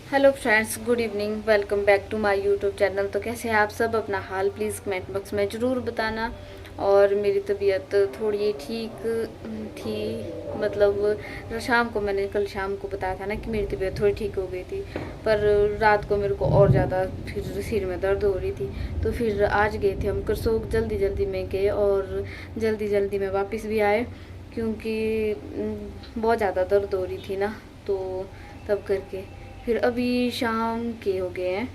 Hello friends, good evening. Welcome back to my YouTube channel. तो कैसे हैं आप सब? अपना हाल प्लीज़ कमेंट बॉक्स में ज़रूर बताना। और मेरी तबीयत थोड़ी ठीक थी, मतलब शाम को मैंने कल शाम को बताया था ना कि मेरी तबीयत थोड़ी ठीक हो गई थी, पर रात को मेरे को और ज़्यादा फिर सिर में दर्द हो रही थी। तो फिर आज गए थे हम करसोग, जल्दी जल्दी में गए और जल्दी जल्दी में वापस भी आए, क्योंकि बहुत ज़्यादा दर्द हो रही थी ना, तो तब करके फिर अभी शाम के हो गए हैं,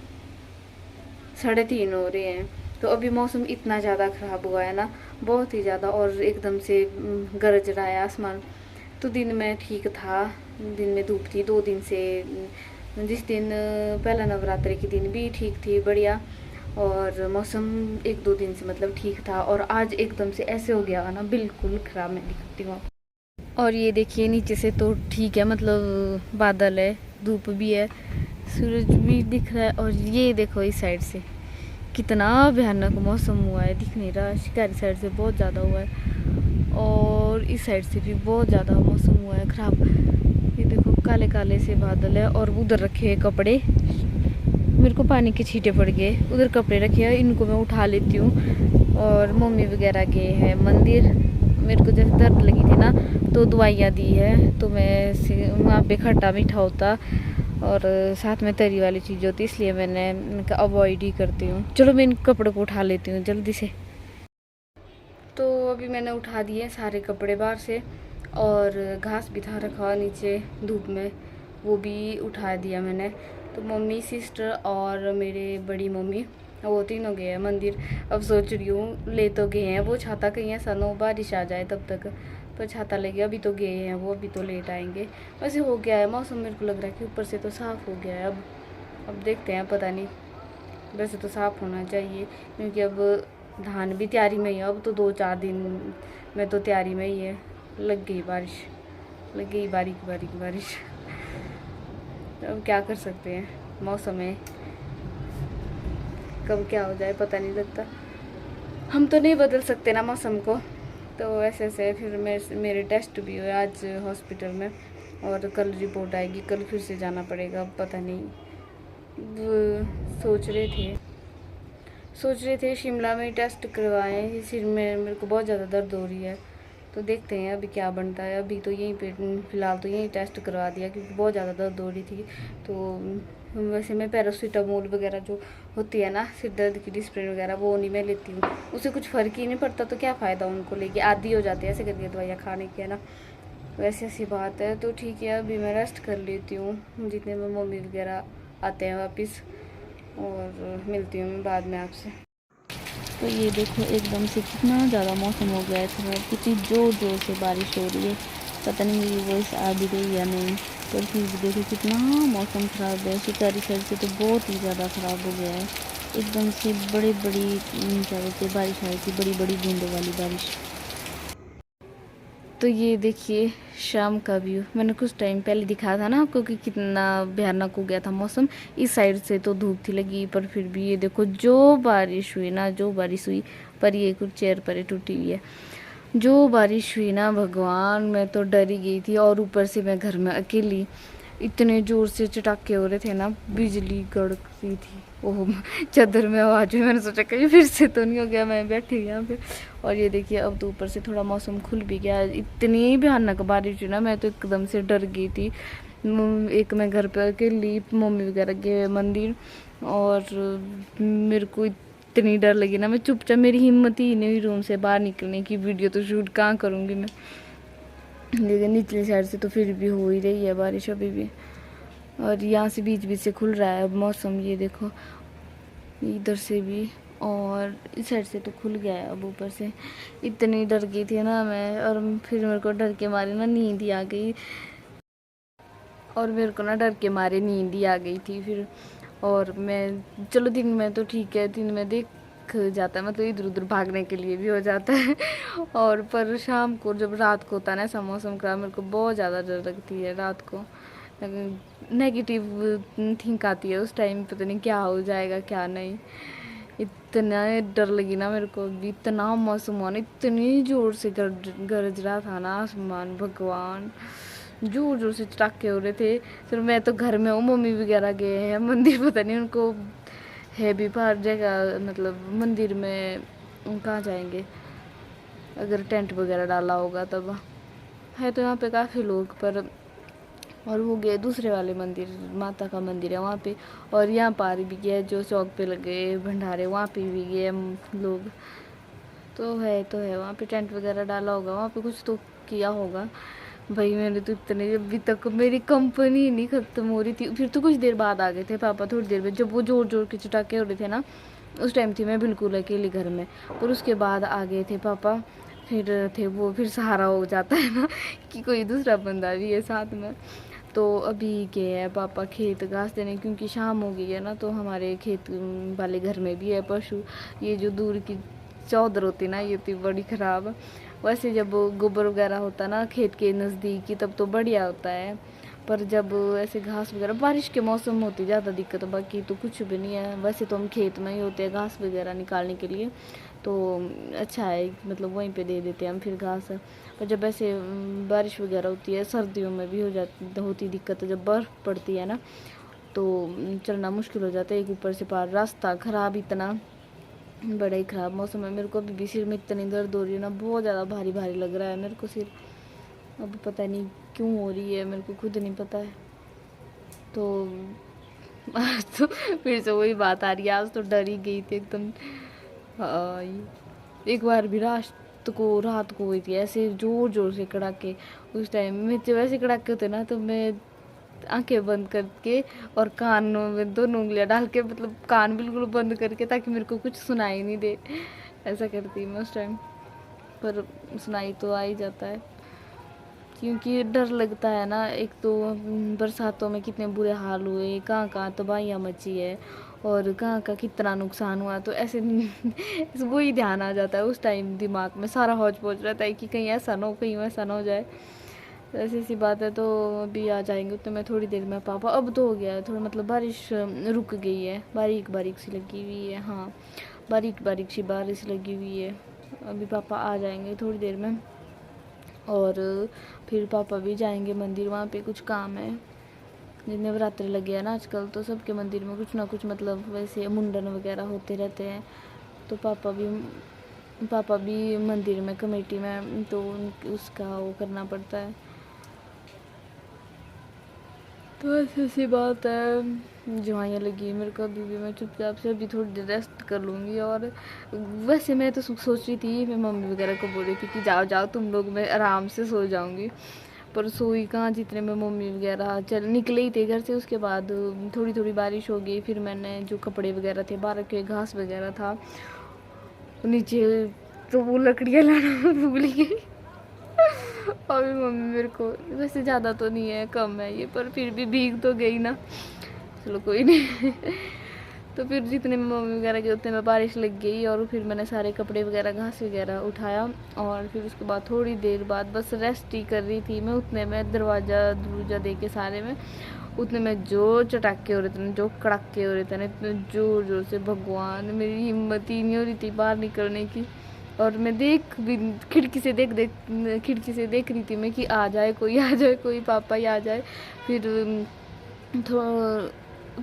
3:30 हो रहे हैं। तो अभी मौसम इतना ज़्यादा ख़राब हुआ है ना, बहुत ही ज़्यादा, और एकदम से गरज रहा है आसमान। तो दिन में ठीक था, दिन में धूप थी 2 दिन से। जिस दिन पहला नवरात्रि के दिन भी ठीक थी, बढ़िया, और मौसम 1-2 दिन से मतलब ठीक था, और आज एकदम से ऐसे हो गया ना, बिल्कुल ख़राब। मैं दिखती हूँ। और ये देखिए नीचे से तो ठीक है, मतलब बादल है, धूप भी है, सूरज भी दिख रहा है। और ये देखो इस साइड से कितना भयानक मौसम हुआ है, दिख नहीं रहा। शिकारी साइड से बहुत ज़्यादा हुआ है, और इस साइड से भी बहुत ज़्यादा मौसम हुआ है ख़राब। ये देखो काले काले से बादल है, और उधर रखे हैं कपड़े। मेरे को पानी के छींटे पड़ गए, उधर कपड़े रखे हैं, इनको मैं उठा लेती हूँ। और मम्मी वगैरह गए हैं मंदिर। मेरे को जैसे दर्द लगी थी ना, तो दवाइयाँ दी है, तो मैं वहाँ पे खट्टा मीठा होता और साथ में तरी वाली चीज़ होती, इसलिए मैंने अवॉइड ही करती हूँ। चलो मैं इन कपड़ों को उठा लेती हूँ जल्दी से। तो अभी मैंने उठा दिए सारे कपड़े बाहर से, और घास भी था रखा नीचे धूप में, वो भी उठा दिया मैंने। तो मम्मी, सिस्टर और मेरे बड़ी मम्मी, वो तीनों गए हैं मंदिर। अब सोच रही हूँ, ले तो गए हैं वो छाता, कहीं ऐसा ना हो बारिश आ जाए तब तक, पर छाता लेके अभी तो गए हैं वो, अभी तो लेट आएंगे। वैसे हो गया है मौसम, मेरे को लग रहा है कि ऊपर से तो साफ़ हो गया है। अब देखते हैं, पता नहीं, वैसे तो साफ़ होना चाहिए, क्योंकि अब धान भी तैयारी में ही है। अब तो 2-4 दिन में तो तैयारी में ही है। लग गई बारिश, लग गई बारीक बारीक बारिश। तो अब क्या कर सकते हैं, मौसम है, कब क्या हो जाए पता नहीं लगता। हम तो नहीं बदल सकते ना मौसम को। तो ऐसे ऐसे फिर मेरे टेस्ट भी हुए आज हॉस्पिटल में, और कल रिपोर्ट आएगी, कल फिर से जाना पड़ेगा। पता नहीं, सोच रहे थे शिमला में टेस्ट करवाएं। सिर में मेरे को बहुत ज़्यादा दर्द हो रही है, तो देखते हैं अभी क्या बनता है। अभी तो यहीं पे फ़िलहाल तो यहीं टेस्ट करवा दिया, क्योंकि बहुत ज़्यादा दर्द हो रही थी। तो वैसे मैं पैरासीटामोल वगैरह जो होती है ना, सिर दर्द की डिस्प्रिन वगैरह, वो नहीं मैं लेती हूँ। उससे कुछ फ़र्क ही नहीं पड़ता, तो क्या फ़ायदा उनको लेके, आदी हो जाती है ऐसे करके दवाइयाँ खाने की, है ना। वैसे ऐसी बात है। तो ठीक है, अभी मैं रेस्ट कर लेती हूँ जितने में मम्मी वगैरह आते हैं वापस, और मिलती हूँ मैं बाद में आपसे। तो ये देखो एकदम से कितना ज़्यादा मौसम हो गया है खराब, कितनी ज़ोर ज़ोर से बारिश हो रही है। पता नहीं मेरी वॉइस आ भी रही या नहीं, पर फिर भी देखो कितना मौसम ख़राब है। शिकारी साइड से तो बहुत ही ज़्यादा ख़राब हो गया है। एकदम से बड़ी बड़ी क्या बोलते हैं, बारिश आई थी, बड़ी बड़ी बूंदों वाली बारिश। तो ये देखिए शाम का व्यू, मैंने कुछ टाइम पहले दिखाया था ना आपको कि कितना भयानक हो गया था मौसम। इस साइड से तो धूप थी लगी, पर फिर भी ये देखो जो बारिश हुई ना, जो बारिश हुई, पर ये कुछ चेयर पर टूटी हुई है। जो बारिश हुई ना भगवान, मैं तो डर ही गई थी। और ऊपर से मैं घर में अकेली, इतने ज़ोर से चटाके हो रहे थे ना, बिजली कड़क रही थी। ओह, चादर में आवाज़ हुई, मैंने सोचा कहीं फिर से तो नहीं हो गया, मैं बैठी हुई यहाँ पे। और ये देखिए अब तो ऊपर से थोड़ा मौसम खुल भी गया। इतनी भयानक बारिश हुई ना, मैं तो एकदम से डर गई थी। एक मैं घर पे अकेली, मम्मी वगैरह गए मंदिर, और मेरे को इतनी डर लगी ना, मैं चुपचाप, मेरी हिम्मत ही नहीं हुई रूम से बाहर निकलने की। वीडियो तो शूट कहाँ करूँगी मैं, लेकिन निचली साइड से तो फिर भी हो ही रही है बारिश अभी भी। और यहाँ से बीच बीच से खुल रहा है अब मौसम, ये देखो इधर से भी, और इस साइड से तो खुल गया है अब ऊपर से। इतनी डर गई थी ना मैं, और फिर मेरे को डर के मारे ना नींद ही आ गई, और मेरे को ना डर के मारे नींद ही आ गई थी फिर। और मैं, चलो दिन में तो ठीक है, दिन में देख जाता है, मतलब इधर उधर भागने के लिए भी हो जाता है। और पर शाम को जब रात को होता है ना ऐसा मौसम खराब, मेरे को बहुत ज़्यादा डर लगती है रात को। नेगेटिव थिंक आती है उस टाइम, पता नहीं क्या हो जाएगा क्या नहीं। इतना डर लगी ना मेरे को भी, इतना मौसम हुआ ना, इतनी ज़ोर से गरज रहा था ना आसमान, भगवान। जोर जोर से चटाके हो रहे थे। फिर मैं तो घर में हूँ, मम्मी वगैरह गए हैं मंदिर, पता नहीं उनको है भी बाहर जगह, मतलब मंदिर में कहाँ जाएंगे, अगर टेंट वगैरह डाला होगा तब। है तो यहाँ पे काफ़ी लोग, पर और वो गए दूसरे वाले मंदिर, माता का मंदिर है वहाँ पे। और यहाँ पार भी गया जो चौक पे लगे भंडारे, वहाँ पे भी गए हम लोग। तो है वहाँ पे टेंट वगैरह डाला होगा, वहाँ पे कुछ तो किया होगा। भाई मैंने तो इतने, अभी तक मेरी कंपनी नहीं ख़त्म हो रही थी। फिर तो कुछ देर बाद आ गए थे पापा, थोड़ी देर में, जब वो जोर जोर के चटाके हो रहे थे ना, उस टाइम थी मैं बिल्कुल अकेली घर में। पर उसके बाद आ गए थे पापा। फिर थे वो, फिर सहारा हो जाता है ना कि कोई दूसरा बंदा भी है साथ में। तो अभी गए हैं पापा खेत घास देने, क्योंकि शाम हो गई है ना, तो हमारे खेत वाले घर में भी है पशु। ये जो दूर की चौधर होती ना, ये थी बड़ी ख़राब। वैसे जब गोबर वगैरह होता ना खेत के नज़दीक ही, तब तो बढ़िया होता है। पर जब ऐसे घास वगैरह, बारिश के मौसम में होती ज़्यादा दिक्कत, बाकी तो कुछ भी नहीं है। वैसे तो हम खेत में ही होते हैं घास वगैरह निकालने के लिए, तो अच्छा है, मतलब वहीं पे दे देते हैं हम फिर घास। पर जब ऐसे बारिश वगैरह होती है, सर्दियों में भी होती दिक्कत, जब बर्फ़ पड़ती है ना, तो चलना मुश्किल हो जाता है। एक ऊपर से पार रास्ता ख़राब, इतना बड़ा ही ख़राब मौसम है। मेरे को अभी भी सिर में इतनी दर्द हो रही है ना, बहुत ज़्यादा भारी भारी लग रहा है मेरे को सिर। अब पता नहीं क्यों हो रही है, मेरे को खुद नहीं पता है। तो आज तो फिर से वही बात आ रही है, आज तो डर ही गई थी एकदम। एक बार भी रात को हुई थी ऐसे जोर जोर से कड़ाके। उस टाइम में जब वैसे कड़ाके होते ना, तो मैं आंखें बंद करके और कानों में दोनों उंगलियां डाल के, मतलब कान बिल्कुल बंद करके, ताकि मेरे को कुछ सुनाई नहीं दे, ऐसा करती मैं उस टाइम। पर सुनाई तो आ ही जाता है, क्योंकि डर लगता है ना। एक तो बरसातों में कितने बुरे हाल हुए, कहाँ कहाँ तबाहियाँ मची है, और कहाँ का कितना नुकसान हुआ। तो ऐसे वही ध्यान आ जाता है उस टाइम, दिमाग में सारा हौच पौच रहता है कि कहीं ऐसा ना हो, कहीं वैसा ना हो जाए। ऐसी सी बात है। तो अभी आ जाएंगे तो मैं थोड़ी देर में पापा। अब तो हो गया है थोड़ा, मतलब बारिश रुक गई है, बारीक बारीक सी लगी हुई है, हाँ बारीक बारीक सी बारिश लगी हुई है। अभी पापा आ जाएंगे थोड़ी देर में, और फिर पापा भी जाएंगे मंदिर, वहाँ पे कुछ काम है। नवरात्रि लगे हैं ना आजकल, तो सबके मंदिर में कुछ ना कुछ, मतलब वैसे मुंडन वगैरह होते रहते हैं। तो पापा भी मंदिर में कमेटी में, तो उसका वो करना पड़ता है। तो ऐसी बात है, जुआइयाँ लगी मेरे को। अभी भी मैं चुपचाप से अभी थोड़ी देर रेस्ट कर लूँगी। और वैसे मैं तो सोच रही थी, मैं मम्मी वगैरह को बोल रही थी कि जाओ जाओ तुम लोग, मैं आराम से सो जाऊँगी। पर सोई कहाँ, जितने में मम्मी वगैरह चल निकले ही थे घर से, उसके बाद थोड़ी थोड़ी बारिश हो गई। फिर मैंने जो कपड़े वगैरह थे बाहर के, घास वगैरह था नीचे, तो वो लकड़ियाँ लाना भूल गई। अभी मम्मी मेरे को, वैसे ज़्यादा तो नहीं है, कम है ये, पर फिर भी भीग तो गई ना, चलो कोई नहीं। तो फिर जितने में मम्मी वगैरह के उतने में बारिश लग गई, और फिर मैंने सारे कपड़े वगैरह घास वगैरह उठाया। और फिर उसके बाद थोड़ी देर बाद बस रेस्ट ही कर रही थी मैं, उतने में दरवाज़ा दे के सारे में, उतने में जो चटाके हो रहे थे, जो कड़ाके हो रहे थे ना, इतने ज़ोर ज़ोर से, भगवान मेरी हिम्मत ही नहीं हो रही थी बाहर निकलने की। और मैं खिड़की से देख रही थी मैं कि आ जाए कोई, पापा ही आ जाए। फिर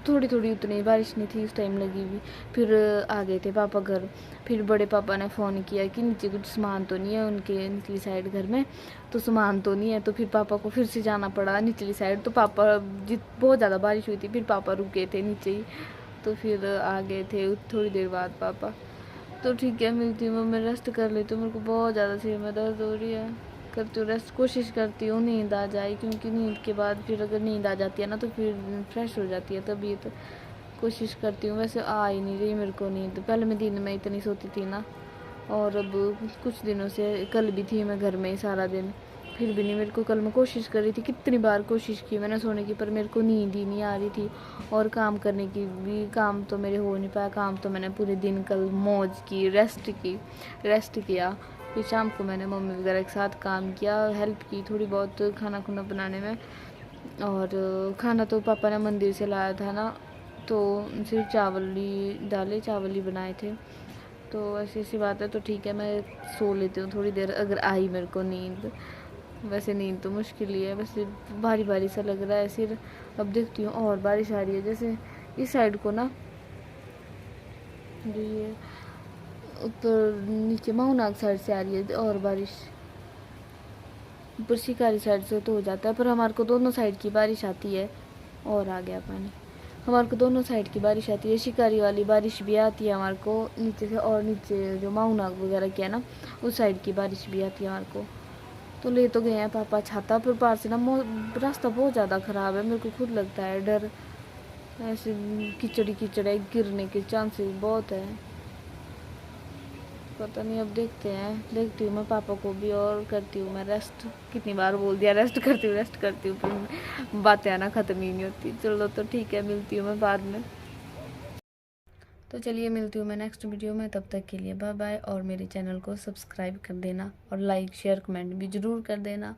थोड़ी थोड़ी उतनी बारिश नहीं थी उस टाइम लगी हुई। फिर आ गए थे पापा घर। फिर बड़े पापा ने फ़ोन किया कि नीचे कुछ सामान तो नहीं है, उनके निचली साइड घर में तो सामान तो नहीं है। तो फिर पापा को फिर से जाना पड़ा निचली साइड। तो पापा बहुत ज़्यादा बारिश हुई थी, फिर पापा रुक गए थे नीचे ही। तो फिर आ गए थे थोड़ी देर बाद पापा। तो ठीक है, मिलती हूँ, मैं रेस्ट कर लेती हूँ, मेरे को बहुत ज़्यादा सिर में दर्द हो रही है। करती हूँ रेस्ट, कोशिश करती हूँ नींद आ जाए, क्योंकि नींद के बाद फिर अगर नींद आ जाती है ना, तो फिर फ्रेश हो जाती है तबीयत। तो कोशिश करती हूँ, वैसे आ ही नहीं रही मेरे को नींद। पहले मैं दिन में इतनी सोती थी ना, और अब कुछ दिनों से, कल भी थी मैं घर में ही सारा दिन, फिर भी नहीं मेरे को। कल मैं कोशिश कर रही थी, कितनी बार कोशिश की मैंने सोने की, पर मेरे को नींद ही नहीं आ रही थी। और काम करने की भी, काम तो मेरे हो नहीं पाया। काम तो मैंने पूरे दिन कल मौज की, रेस्ट किया। फिर शाम को मैंने मम्मी वगैरह के साथ काम किया, हेल्प की थोड़ी बहुत खाना खुना बनाने में। और खाना तो पापा ने मंदिर से लाया था ना, तो सिर्फ चावल ही बनाए थे। तो ऐसी बात है। तो ठीक है, मैं सो लेती हूँ थोड़ी देर, अगर आई मेरे को नींद। वैसे नींद तो मुश्किल ही है, वैसे भारी भारी सा लग रहा है सिर। अब देखती हूँ और बारिश आ रही है, जैसे इस साइड को ना, जो ये ऊपर नीचे माउनाग साइड से आ रही है और बारिश, ऊपर शिकारी साइड से तो हो जाता है, पर हमारे को दोनों साइड की बारिश आती है। और आ गया पानी। हमारे को दोनों साइड की बारिश आती है, शिकारी वाली बारिश भी आती है हमारे को नीचे से, और नीचे जो माउनाग वगैरह की है ना, उस साइड की बारिश भी आती है हमारे को। तो ले तो गए हैं पापा छाता, पर बाहर से ना रास्ता बहुत ज़्यादा ख़राब है, मेरे को खुद लगता है डर, ऐसे कीचड़ी कीचड़ है, गिरने के चांसेस बहुत है। पता नहीं, अब देखती हूँ मैं पापा को भी, और करती हूँ मैं रेस्ट। कितनी बार बोल दिया रेस्ट करती हूँ, पर बातें आना ख़त्म ही नहीं होती। चलो तो ठीक है, मिलती हूँ मैं बाद में। तो चलिए मिलती हूँ मैं नेक्स्ट वीडियो में, तब तक के लिए बाय बाय। और मेरे चैनल को सब्सक्राइब कर देना, और लाइक शेयर कमेंट भी ज़रूर कर देना।